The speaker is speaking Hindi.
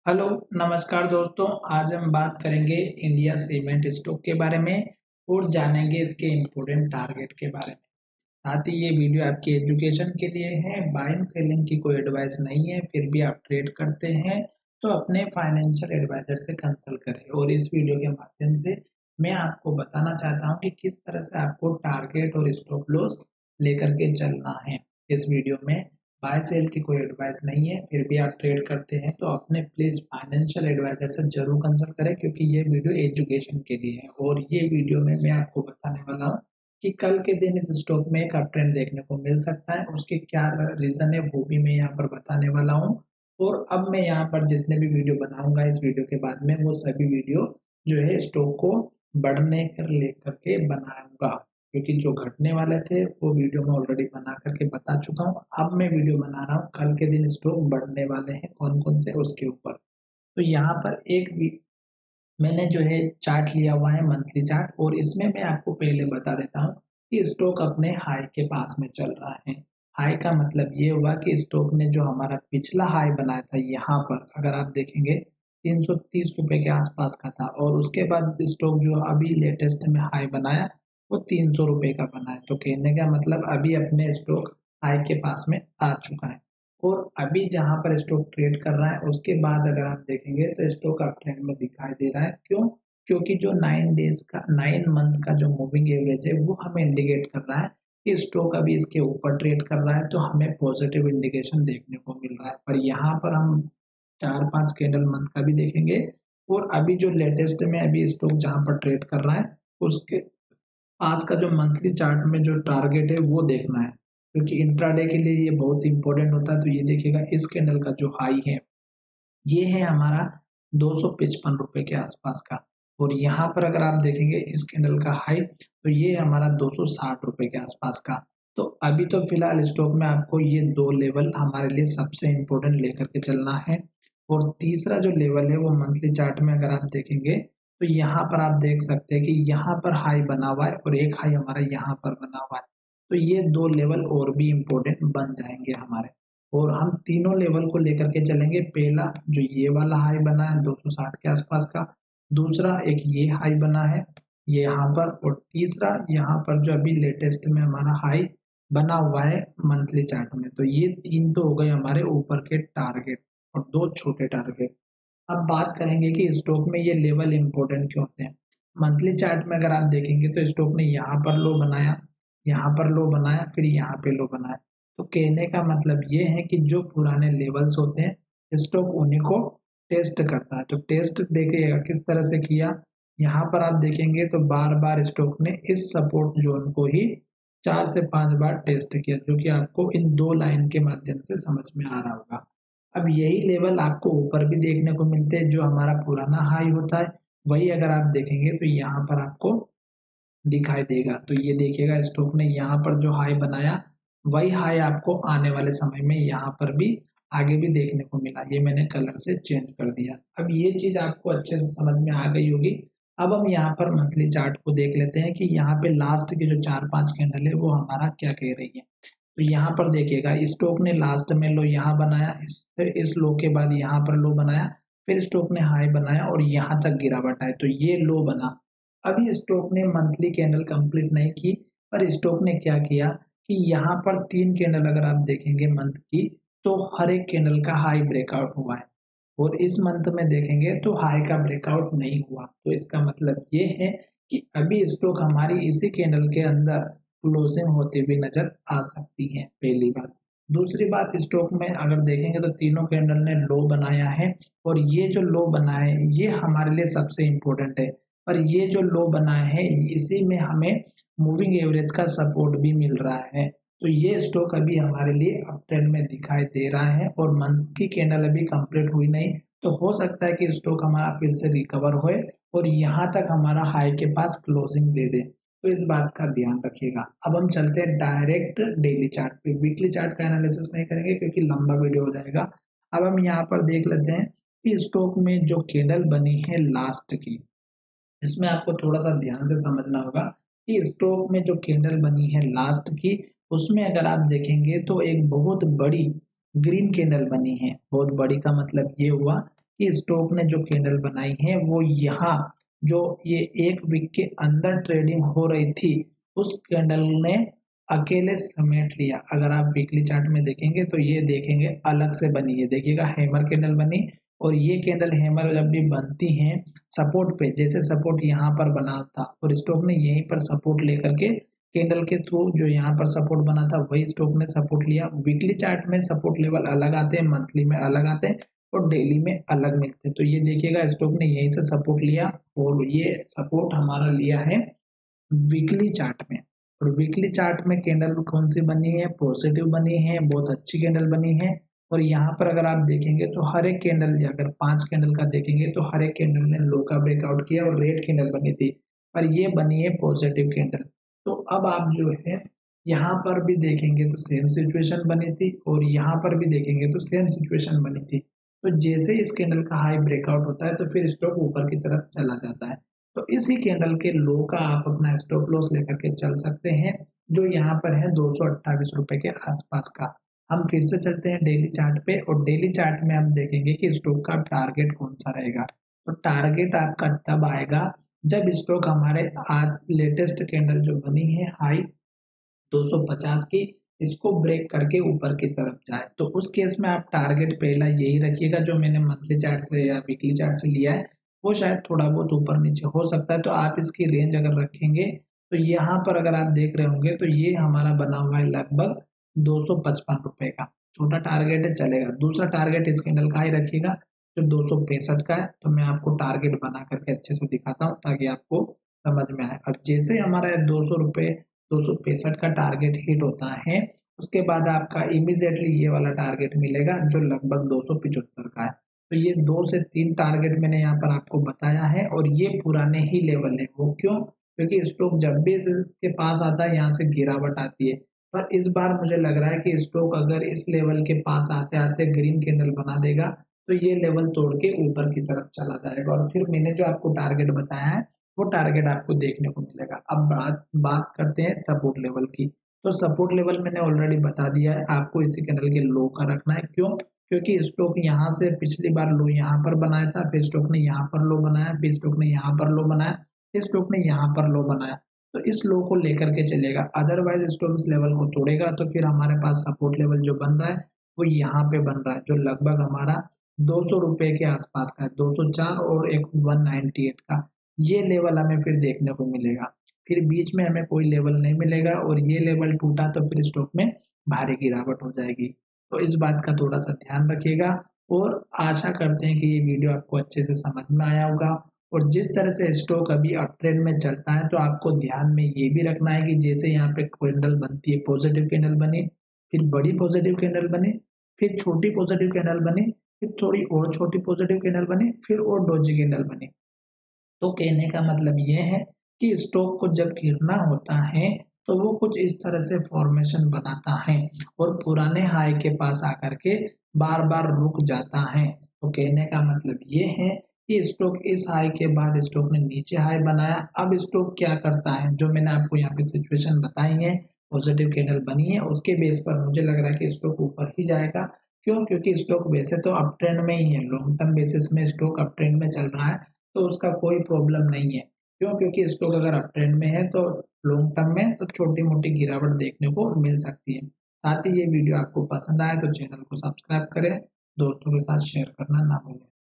हेलो, नमस्कार दोस्तों। आज हम बात करेंगे इंडिया सीमेंट स्टॉक के बारे में और जानेंगे इसके इम्पोर्टेंट टारगेट के बारे में। साथ ही ये वीडियो आपकी एजुकेशन के लिए है, बाइंग सेलिंग की कोई एडवाइस नहीं है। फिर भी आप ट्रेड करते हैं तो अपने फाइनेंशियल एडवाइजर से कंसल्ट करें। और इस वीडियो के माध्यम से मैं आपको बताना चाहता हूँ कि किस तरह से आपको टारगेट और स्टॉप लॉस लेकर के चलना है। इस वीडियो में बाय सेल की कोई एडवाइस नहीं है। फिर भी आप ट्रेड करते हैं तो अपने प्लीज फाइनेंशियल एडवाइजर से जरूर कंसल्ट करें, क्योंकि ये वीडियो एजुकेशन के लिए है। और ये वीडियो में मैं आपको बताने वाला हूँ कि कल के दिन इस स्टॉक में एक अप ट्रेंड देखने को मिल सकता है। उसके क्या रीजन है वो भी मैं यहाँ पर बताने वाला हूँ। और अब मैं यहाँ पर जितने भी वीडियो बनाऊंगा इस वीडियो के बाद में, वो सभी वीडियो जो है स्टॉक को बढ़ने कर लेकर के बनाऊंगा, क्योंकि जो घटने वाले थे वो वीडियो में ऑलरेडी बना करके बता चुका हूँ। अब मैं वीडियो बना रहा हूँ कल के दिन स्टॉक बढ़ने वाले हैं कौन कौन से, उसके ऊपर। तो यहाँ पर मैंने जो है चार्ट लिया हुआ है, मंथली चार्ट। और इसमें मैं आपको पहले बता देता हूँ कि स्टॉक अपने हाई के पास में चल रहा है। हाई का मतलब ये हुआ कि स्टॉक ने जो हमारा पिछला हाई बनाया था यहाँ पर, अगर आप देखेंगे 330 रुपए के आसपास का था। और उसके बाद स्टॉक जो अभी लेटेस्ट में हाई बनाया वो 300 रुपए का बना है। तो कहने का मतलब अभी अपने स्टॉक हाई के पास में आ चुका है। और अभी जहां पर स्टॉक ट्रेड कर रहा है उसके बाद अगर आप देखेंगे तो स्टॉक अप ट्रेंड में दिखाई दे रहा है। क्यों? क्योंकि जो 9 मंथ का जो मूविंग एवरेज है वो हमें इंडिकेट कर रहा है कि स्टॉक अभी इसके ऊपर ट्रेड कर रहा है, तो हमें पॉजिटिव इंडिकेशन देखने को मिल रहा है। पर यहाँ पर हम 4-5 कैंडल मंथ का भी देखेंगे। और अभी जो लेटेस्ट में अभी स्टॉक जहां पर ट्रेड कर रहा है उसके आज का जो मंथली चार्ट में जो टारगेट है वो देखना है, क्योंकि इंट्राडे के लिए ये बहुत इंपॉर्टेंट होता है। तो ये देखिएगा, इस कैंडल का जो हाई है ये है हमारा 255 रुपए के आसपास का। और यहाँ पर अगर आप देखेंगे इस कैंडल का हाई, तो ये हमारा 260 रुपए के आसपास का। तो अभी तो फिलहाल स्टॉक में आपको ये दो लेवल हमारे लिए सबसे इम्पोर्टेंट लेकर के चलना है। और तीसरा जो लेवल है वो मंथली चार्ट में अगर आप देखेंगे तो यहाँ पर आप देख सकते हैं कि यहाँ पर हाई बना हुआ है और एक हाई हमारा यहाँ पर बना हुआ है। तो ये दो लेवल और भी इम्पोर्टेंट बन जाएंगे हमारे। और हम तीनों लेवल को लेकर के चलेंगे। पहला जो ये वाला हाई बना है 260 के आसपास का, दूसरा एक ये हाई बना है ये यहाँ पर, और तीसरा यहाँ पर जो अभी लेटेस्ट में हमारा हाई बना हुआ है मंथली चार्ट में। तो ये तीन तो हो गए हमारे ऊपर के टारगेट और दो छोटे टारगेट। अब बात करेंगे कि स्टॉक में ये लेवल इंपॉर्टेंट क्यों होते हैं। मंथली चार्ट में अगर आप देखेंगे तो स्टॉक ने यहाँ पर लो बनाया, यहाँ पर लो बनाया, फिर यहाँ पे लो बनाया। तो कहने का मतलब ये है कि जो पुराने लेवल्स होते हैं स्टॉक उन्हीं को टेस्ट करता है। तो टेस्ट देखिएगा किस तरह से किया। यहाँ पर आप देखेंगे तो बार बार स्टॉक ने इस सपोर्ट जोन को ही 4 से 5 बार टेस्ट किया, जो कि आपको इन दो लाइन के माध्यम से समझ में आ रहा होगा। अब यही लेवल आपको ऊपर भी देखने को मिलते हैं, जो हमारा पुराना हाई होता है वही अगर आप देखेंगे तो यहाँ पर आपको दिखाई देगा। तो ये देखिएगा, स्टॉक ने यहाँ पर जो हाई बनाया वही हाई आपको आने वाले समय में यहाँ पर भी आगे भी देखने को मिला। ये मैंने कलर से चेंज कर दिया। अब ये चीज आपको अच्छे से समझ में आ गई होगी। अब हम यहाँ पर मंथली चार्ट को देख लेते हैं कि यहाँ पे लास्ट की जो 4-5 कैंडल है वो हमारा क्या कह रही है। तो यहाँ पर देखिएगा, स्टॉक ने लास्ट में लो यहाँ बनाया, इस लो के बाद यहाँ पर लो बनाया, फिर स्टॉक ने हाई बनाया और यहाँ तक गिरावट आए तो ये लो बना। अभी स्टॉक ने मंथली कैंडल कंप्लीट नहीं की, पर स्टॉक ने क्या किया कि यहाँ पर 3 कैंडल अगर आप देखेंगे मंथ की, तो हर एक कैंडल का हाई ब्रेकआउट हुआ है। और इस मंथ में देखेंगे तो हाई का ब्रेकआउट नहीं हुआ। तो इसका मतलब ये है कि अभी स्टॉक हमारी इसी कैंडल के अंदर क्लोजिंग होती हुई नजर आ सकती है, पहली बात। दूसरी बात, स्टॉक में अगर देखेंगे तो तीनों कैंडल ने लो बनाया है। और ये जो लो बना है ये हमारे लिए सबसे इम्पोर्टेंट है। पर ये जो लो बना है इसी में हमें मूविंग एवरेज का सपोर्ट भी मिल रहा है। तो ये स्टॉक अभी हमारे लिए अप ट्रेंड में दिखाई दे रहा है और मंथ की कैंडल अभी कंप्लीट हुई नहीं। तो हो सकता है कि स्टॉक हमारा फिर से रिकवर होए और यहाँ तक हमारा हाई के पास क्लोजिंग दे दे। तो इस बात का ध्यान रखिएगा। अब हम चलते हैं डायरेक्ट डेली चार्ट पे। वीकली चार्ट का एनालिसिस नहीं करेंगे क्योंकि लंबा वीडियो हो जाएगा। अब हम यहाँ पर देख लेते हैं कि स्टॉक में जो कैंडल बनी है लास्ट की, इसमें आपको थोड़ा-सा ध्यान से समझना होगा कि स्टॉक में जो कैंडल बनी है लास्ट की, उसमें अगर आप देखेंगे तो एक बहुत बड़ी ग्रीन कैंडल बनी है। बहुत बड़ी का मतलब ये हुआ कि स्टॉक ने जो कैंडल बनाई है वो यहाँ जो ये 1 वीक के अंदर ट्रेडिंग हो रही थी उस कैंडल ने अकेले समेट लिया। अगर आप वीकली चार्ट में देखेंगे तो ये देखेंगे अलग से बनी है, देखिएगा हैमर कैंडल बनी और ये कैंडल हैमर जब भी बनती हैं सपोर्ट पे, जैसे सपोर्ट यहाँ पर बना था और स्टॉक ने यहीं पर सपोर्ट लेकर के कैंडल के थ्रू जो यहाँ पर सपोर्ट बना था वही स्टॉक ने सपोर्ट लिया। वीकली चार्ट में सपोर्ट लेवल अलग आते हैं, मंथली में अलग आते हैं और डेली में अलग मिलते हैं। तो ये देखिएगा स्टॉक ने यहीं से सपोर्ट लिया और ये सपोर्ट हमारा लिया है वीकली चार्ट में। और वीकली चार्ट में कैंडल कौन सी बनी है, पॉजिटिव बनी है, बहुत अच्छी कैंडल बनी है। और यहाँ पर अगर आप देखेंगे तो हर एक कैंडल, अगर 5 कैंडल का देखेंगे तो हर एक कैंडल ने लो का ब्रेकआउट किया और रेड कैंडल बनी थी, पर ये बनी है पॉजिटिव कैंडल। तो अब आप जो है यहाँ पर भी देखेंगे तो सेम सिचुएशन बनी थी और यहाँ पर भी देखेंगे तो सेम सिचुएशन बनी थी। तो जैसे इस कैंडल का हाई ब्रेकआउट होता है तो फिर स्टॉक ऊपर की तरफ चला जाता है। तो इसी कैंडल के लो का आप अपना स्टॉप लॉस लेकर के चल सकते हैं, जो यहाँ पर है 228 रुपए के आसपास का। हम फिर से चलते हैं डेली चार्ट पे और डेली चार्ट में हम देखेंगे कि स्टॉक का टारगेट कौन सा रहेगा। तो टारगेट आपका तब आएगा जब स्टॉक हमारे आज लेटेस्ट कैंडल जो बनी है हाई 250 की, इसको ब्रेक करके ऊपर की तरफ जाए। तो उस केस में आप टारगेट पहला यही रखिएगा जो मैंने मंथली चार्ट से या वीकली चार्ट से लिया है, वो शायद थोड़ा बहुत ऊपर नीचे हो सकता है। तो आप इसकी रेंज अगर रखेंगे तो यहाँ पर अगर आप देख रहे होंगे तो ये हमारा बना हुआ है लगभग 255 रुपए का, छोटा टारगेट है चलेगा। दूसरा टारगेट इस कैंडल का ही रखिएगा जो 265 का है। तो मैं आपको टारगेट बना करके अच्छे से दिखाता हूँ ताकि आपको समझ में आए। अब जैसे हमारा 265 का टारगेट हिट होता है उसके बाद आपका इमीडिएटली ये वाला टारगेट मिलेगा जो लगभग 275 का है। तो ये 2 से 3 टारगेट मैंने यहाँ पर आपको बताया है और ये पुराने ही लेवल है। वो क्यों? क्योंकि स्टॉक जब भी इसके पास आता है यहाँ से गिरावट आती है, पर इस बार मुझे लग रहा है कि स्टॉक अगर इस लेवल के पास आते आते ग्रीन कैंडल बना देगा तो ये लेवल तोड़ के ऊपर की तरफ चला जाएगा और फिर मैंने जो आपको टारगेट बताया है वो टारगेट आपको देखने को मिलेगा। अब बात बात करते हैं सपोर्ट लेवल की। तो सपोर्ट लेवल मैंने ऑलरेडी बता दिया है, आपको इसी कैंडल के लो का रखना है। क्यों? क्योंकि स्टॉक यहाँ से पिछली बार लो यहाँ पर बनाया था, फिर स्टॉक ने यहाँ पर लो बनाया, फिर स्टॉक ने यहाँ पर लो बनाया, फिर स्टॉक ने यहाँ पर लो बनाया। तो इस लो को लेकर के चलेगा, अदरवाइज स्टॉक इस लेवल को तोड़ेगा तो फिर हमारे पास सपोर्ट लेवल जो बन रहा है वो यहाँ पे बन रहा है जो लगभग हमारा 200 रुपए के आसपास का है, 204 और एक 198 का ये लेवल हमें फिर देखने को मिलेगा। फिर बीच में हमें कोई लेवल नहीं मिलेगा और ये लेवल टूटा तो फिर स्टॉक में भारी गिरावट हो जाएगी। तो इस बात का थोड़ा सा ध्यान रखिएगा और आशा करते हैं कि ये वीडियो आपको अच्छे से समझ में आया होगा। और जिस तरह से स्टॉक अभी अप ट्रेंड में चलता है तो आपको ध्यान में ये भी रखना है कि जैसे यहाँ पे कैंडल बनती है, पॉजिटिव कैंडल बनी, फिर बड़ी पॉजिटिव कैंडल बनी, फिर छोटी पॉजिटिव कैंडल बनी, फिर थोड़ी और छोटी पॉजिटिव कैंडल बनी, फिर और डोजी कैंडल बनी। तो कहने का मतलब ये है कि स्टॉक को जब गिरना होता है तो वो कुछ इस तरह से फॉर्मेशन बनाता है और पुराने हाई के पास आकर के बार बार रुक जाता है। तो कहने का मतलब ये है कि स्टॉक इस हाई के बाद स्टॉक ने नीचे हाई बनाया। अब स्टॉक क्या करता है, जो मैंने आपको यहाँ पे सिचुएशन बताई है, पॉजिटिव कैंडल बनी है, उसके बेस पर मुझे लग रहा है कि स्टॉक ऊपर ही जाएगा। क्यों? क्योंकि स्टॉक वैसे तो अप ट्रेंड में ही है, लॉन्ग टर्म बेसिस में स्टॉक अप ट्रेंड में चल रहा है तो उसका कोई प्रॉब्लम नहीं है। क्यों? क्योंकि स्टॉक अगर अप ट्रेंड में है तो लॉन्ग टर्म में तो छोटी-मोटी गिरावट देखने को मिल सकती है। साथ ही ये वीडियो आपको पसंद आए तो चैनल को सब्सक्राइब करें, दोस्तों के साथ शेयर करना ना भूलें।